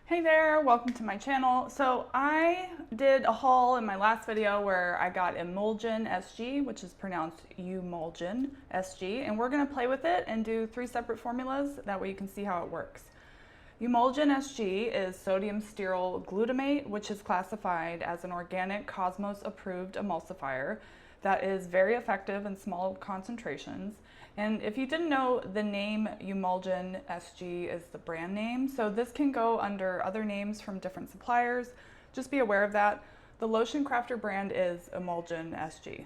Hey there, welcome to my channel. So I did a haul in my last video where I got Emulgin SG, which is pronounced Eumulgin SG, and we're gonna play with it and do 3 separate formulas. That way you can see how it works. Eumulgin SG is sodium stearyl glutamate, which is classified as an organic Cosmos approved emulsifier that is very effective in small concentrations. And if you didn't know, the name Eumulgin SG is the brand name, so this can go under other names from different suppliers. Just be aware of that. The Lotion Crafter brand is Emulgin SG.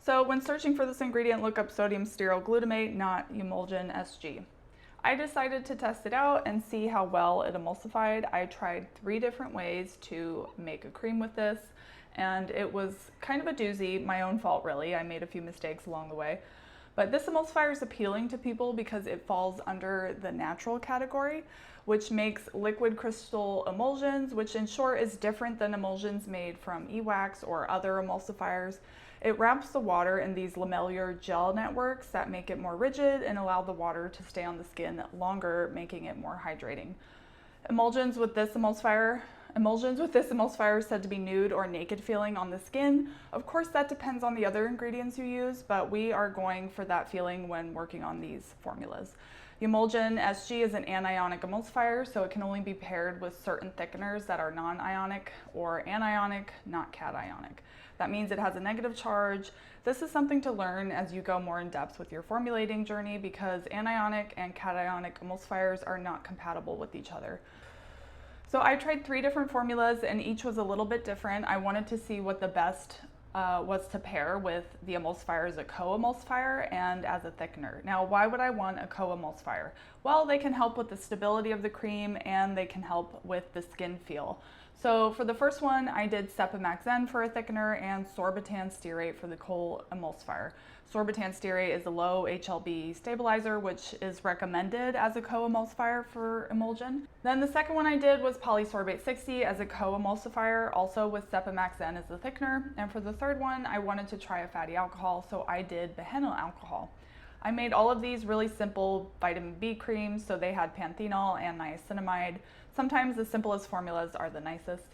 So when searching for this ingredient, look up sodium stearyl glutamate, not Eumulgin SG. I decided to test it out and see how well it emulsified. I tried 3 different ways to make a cream with this, and it was kind of a doozy, my own fault really. I made a few mistakes along the way. But this emulsifier is appealing to people because it falls under the natural category, which makes liquid crystal emulsions, which in short is different than emulsions made from e-wax or other emulsifiers. It wraps the water in these lamellar gel networks that make it more rigid and allow the water to stay on the skin longer, making it more hydrating. Emulsions with this emulsifier are said to be nude or naked feeling on the skin. Of course, that depends on the other ingredients you use, but we are going for that feeling when working on these formulas. Eumulgin SG is an anionic emulsifier, so it can only be paired with certain thickeners that are non-ionic or anionic, not cationic. That means it has a negative charge. This is something to learn as you go more in depth with your formulating journey because anionic and cationic emulsifiers are not compatible with each other. So I tried 3 different formulas and each was a little bit different. I wanted to see what the best was to pair with the emulsifier as a co-emulsifier and as a thickener. Now, why would I want a co-emulsifier? Well, they can help with the stability of the cream and they can help with the skin feel. So for the first one, I did Sepamaxen for a thickener and sorbitan stearate for the co-emulsifier. Sorbitan stearate is a low HLB stabilizer, which is recommended as a co-emulsifier for emulsion. Then the second one I did was polysorbate 60 as a co-emulsifier, also with Sepamaxen as the thickener. And for the third one, I wanted to try a fatty alcohol, so I did behenyl alcohol. I made all of these really simple vitamin B creams, so they had panthenol and niacinamide. Sometimes the simplest formulas are the nicest.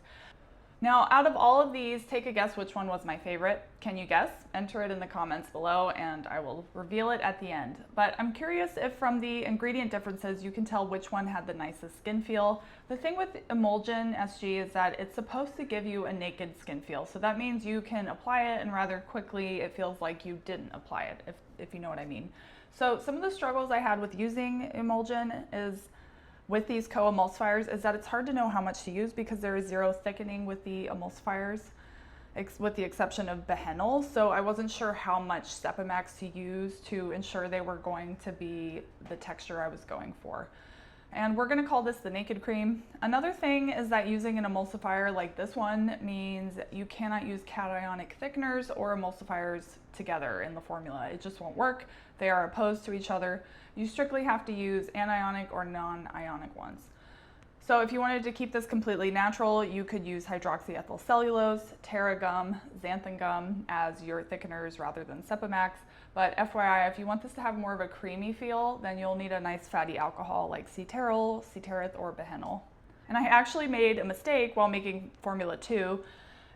Now, out of all of these, take a guess which one was my favorite. Can you guess? Enter it in the comments below and I will reveal it at the end. But I'm curious if from the ingredient differences you can tell which one had the nicest skin feel. The thing with Emulgin SG is that it's supposed to give you a naked skin feel. So that means you can apply it and rather quickly it feels like you didn't apply it, if you know what I mean. So some of the struggles I had with using Emulgin is with these co-emulsifiers is that it's hard to know how much to use because there is 0 thickening with the emulsifiers, with the exception of behenyl. So I wasn't sure how much Sepamax to use to ensure they were going to be the texture I was going for. And we're gonna call this the naked cream. Another thing is that using an emulsifier like this one means you cannot use cationic thickeners or emulsifiers together in the formula. It just won't work. They are opposed to each other. You strictly have to use anionic or non-ionic ones. So if you wanted to keep this completely natural, you could use hydroxyethyl cellulose, Terra gum, xanthan gum as your thickeners rather than Sepamax. But FYI, if you want this to have more of a creamy feel, then you'll need a nice fatty alcohol like ceteryl, ceterith, or behenyl. And I actually made a mistake while making Formula 2,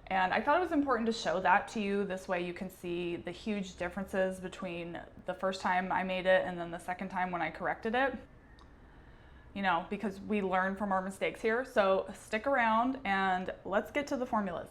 and I thought it was important to show that to you. This way you can see the huge differences between the first time I made it and then the second time when I corrected it. You know, because we learn from our mistakes here. So stick around and let's get to the formulas.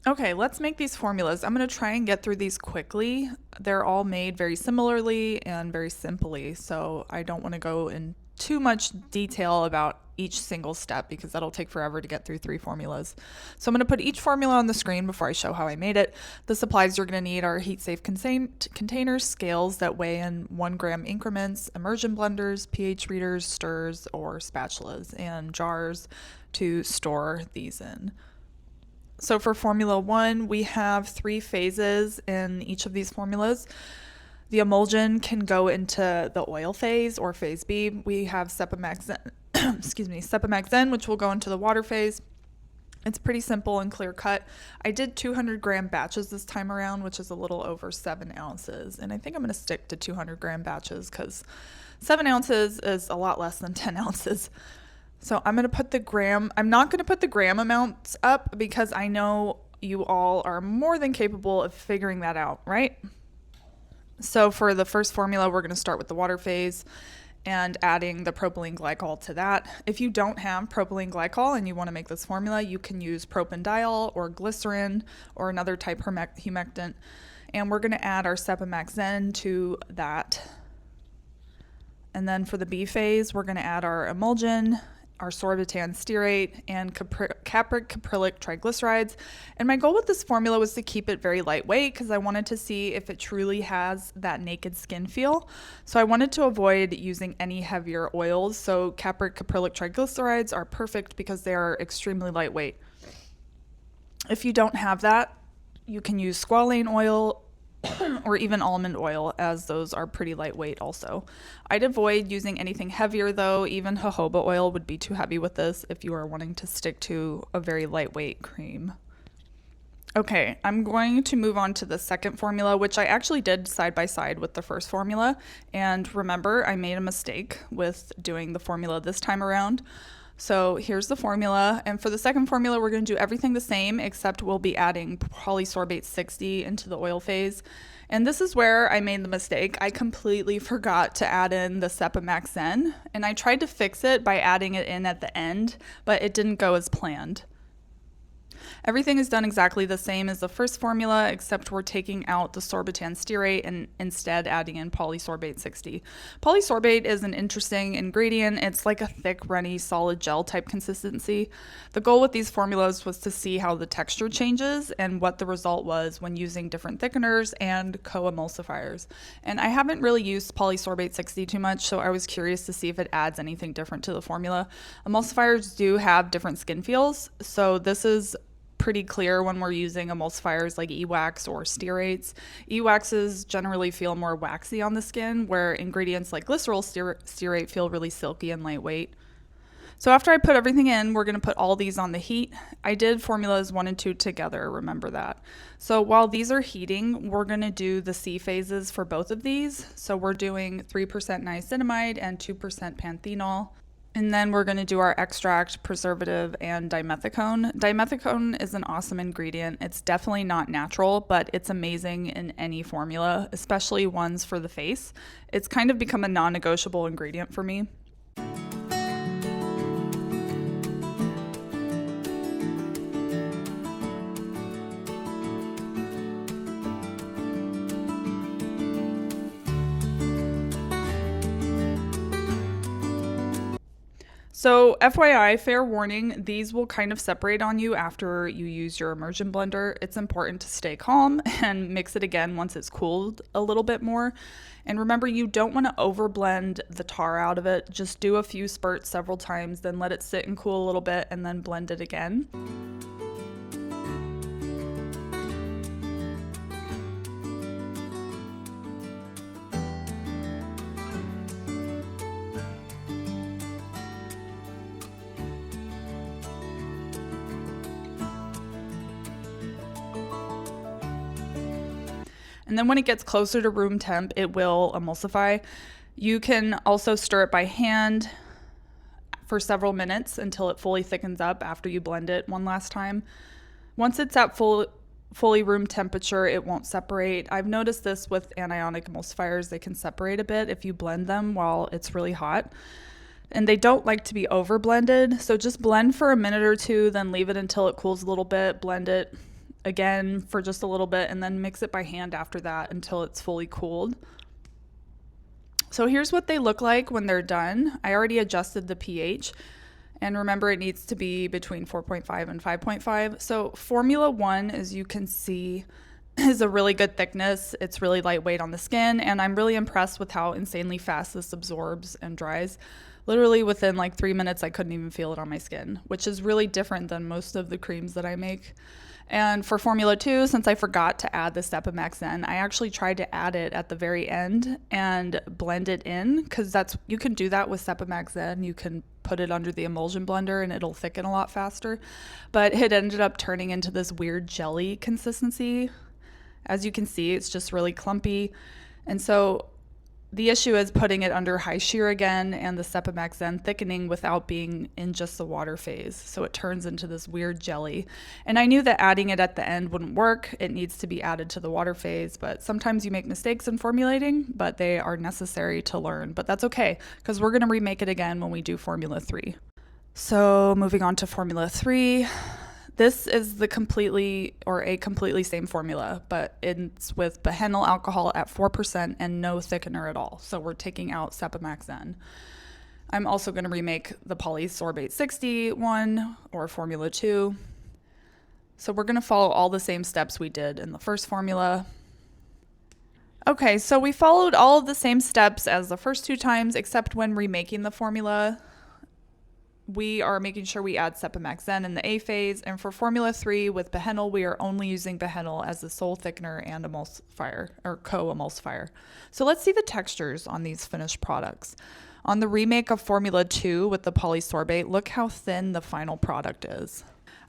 Okay, let's make these formulas. I'm going to try and get through these quickly. They're all made very similarly and very simply, so I don't want to go in too much detail about each single step because that'll take forever to get through 3 formulas. So I'm going to put each formula on the screen before I show how I made it. The supplies you're going to need are heat-safe containers, scales that weigh in 1 gram increments, immersion blenders, pH readers, stirrers, or spatulas, and jars to store these in. So for Formula 1, we have 3 phases in each of these formulas. The emulsion can go into the oil phase or phase B. We have Sepamaxen, Sepamaxen, which will go into the water phase. It's pretty simple and clear cut. I did 200 gram batches this time around, which is a little over 7 ounces. And I think I'm going to stick to 200 gram batches because 7 ounces is a lot less than 10 ounces. So I'm going to put the gram, I'm not going to put the gram amounts up because I know you all are more than capable of figuring that out, right? So for the first formula, we're going to start with the water phase and adding the propylene glycol to that. If you don't have propylene glycol and you want to make this formula, you can use propanediol or glycerin or another type humectant. And we're going to add our Sepamaxen to that. And then for the B phase, we're going to add our emulsion, our sorbitan stearate, and capric caprylic triglycerides. And my goal with this formula was to keep it very lightweight because I wanted to see if it truly has that naked skin feel. So I wanted to avoid using any heavier oils. So capric caprylic triglycerides are perfect because they are extremely lightweight. If you don't have that, you can use squalane oil or even almond oil, as those are pretty lightweight also. I'd avoid using anything heavier though. Even jojoba oil would be too heavy with this if you are wanting to stick to a very lightweight cream. Okay, I'm going to move on to the second formula, which I actually did side by side with the first formula. And remember, I made a mistake with doing the formula this time around. So here's the formula, and for the second formula, we're going to do everything the same, except we'll be adding polysorbate 60 into the oil phase. And this is where I made the mistake. I completely forgot to add in the Sepamaxen, and I tried to fix it by adding it in at the end, but it didn't go as planned. Everything is done exactly the same as the first formula, except we're taking out the sorbitan stearate and instead adding in polysorbate 60. Polysorbate is an interesting ingredient. It's like a thick, runny, solid gel type consistency. The goal with these formulas was to see how the texture changes and what the result was when using different thickeners and co-emulsifiers. And I haven't really used polysorbate 60 too much, so I was curious to see if it adds anything different to the formula. Emulsifiers do have different skin feels, so this is pretty clear when we're using emulsifiers like e-wax or stearates. E-waxes generally feel more waxy on the skin, where ingredients like glycerol stearate feel really silky and lightweight. So after I put everything in, we're going to put all these on the heat. I did formulas 1 and 2 together, remember that. So while these are heating, we're going to do the C phases for both of these. So we're doing 3% niacinamide and 2% panthenol. And then we're going to do our extract, preservative, and dimethicone. Dimethicone is an awesome ingredient. It's definitely not natural, but it's amazing in any formula, especially ones for the face. It's kind of become a non-negotiable ingredient for me. So FYI, fair warning, these will kind of separate on you after you use your immersion blender. It's important to stay calm and mix it again once it's cooled a little bit more. And remember, you don't want to overblend the tar out of it. Just do a few spurts several times, then let it sit and cool a little bit, and then blend it again. And then when it gets closer to room temp, it will emulsify. You can also stir it by hand for several minutes until it fully thickens up after you blend it one last time. Once it's at fully room temperature, it won't separate. I've noticed this with anionic emulsifiers. They can separate a bit if you blend them while it's really hot. And they don't like to be over blended. So just blend for a minute or two, then leave it until it cools a little bit, blend it again for just a little bit, and then mix it by hand after that until it's fully cooled. So here's what they look like when they're done. I already adjusted the pH, and remember it needs to be between 4.5 and 5.5. So Formula 1, as you can see, is a really good thickness. It's really lightweight on the skin, and I'm really impressed with how insanely fast this absorbs and dries. Literally within like 3 minutes, I couldn't even feel it on my skin, which is really different than most of the creams that I make. And for Formula 2, since I forgot to add the Sepamaxen, I actually tried to add it at the very end and blend it in, because you can do that with Sepamaxen. You can put it under the emulsion blender and it'll thicken a lot faster. But it ended up turning into this weird jelly consistency. As you can see, it's just really clumpy. And so The issue is putting it under high shear again and the Sepamax then thickening without being in just the water phase. So it turns into this weird jelly. And I knew that adding it at the end wouldn't work. It needs to be added to the water phase, but sometimes you make mistakes in formulating, but they are necessary to learn. But that's okay, because we're going to remake it again when we do Formula 3. So moving on to Formula 3. This is a completely same formula, but it's with bihenyl alcohol at 4% and no thickener at all. So we're taking out Sepamax N. I'm also going to remake the polysorbate 60 one, or Formula 2. So we're going to follow all the same steps we did in the first formula. Okay, so we followed all of the same steps as the first two times, except when remaking the formula. We are making sure we add Sepamax N in the A phase, and for Formula 3 with bihenyl, we are only using bihenyl as the sole thickener and emulsifier, or co-emulsifier. So let's see the textures on these finished products. On the remake of Formula 2 with the polysorbate, look how thin the final product is.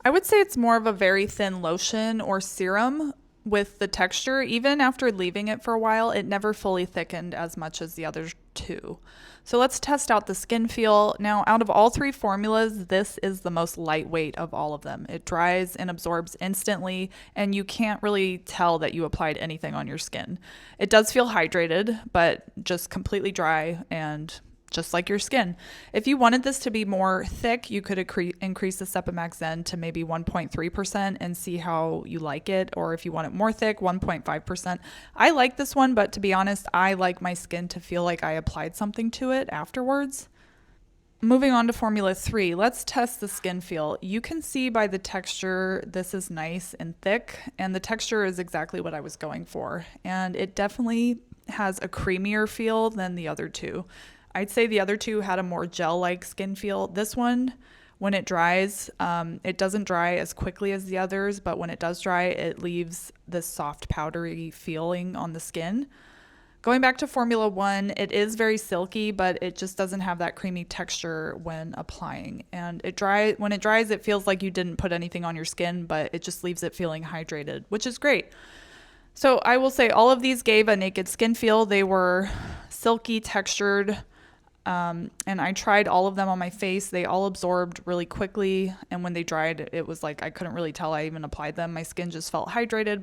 I would say it's more of a very thin lotion or serum with the texture. Even after leaving it for a while, it never fully thickened as much as the other two. So let's test out the skin feel. Now, out of all three formulas, this is the most lightweight of all of them. It dries and absorbs instantly, and you can't really tell that you applied anything on your skin. It does feel hydrated, but just completely dry and just like your skin. If you wanted this to be more thick, you could increase the Sepamax N to maybe 1.3% and see how you like it. Or if you want it more thick, 1.5%. I like this one, but to be honest, I like my skin to feel like I applied something to it afterwards. Moving on to Formula 3, let's test the skin feel. You can see by the texture, this is nice and thick, and the texture is exactly what I was going for. And it definitely has a creamier feel than the other two. I'd say the other two had a more gel-like skin feel. This one, when it dries, it doesn't dry as quickly as the others, but when it does dry, it leaves this soft, powdery feeling on the skin. Going back to Formula 1, it is very silky, but it just doesn't have that creamy texture when applying. And when it dries, it feels like you didn't put anything on your skin, but it just leaves it feeling hydrated, which is great. So I will say all of these gave a naked skin feel. They were silky textured. And I tried all of them on my face. They all absorbed really quickly. And when they dried, it was like I couldn't really tell I even applied them. My skin just felt hydrated.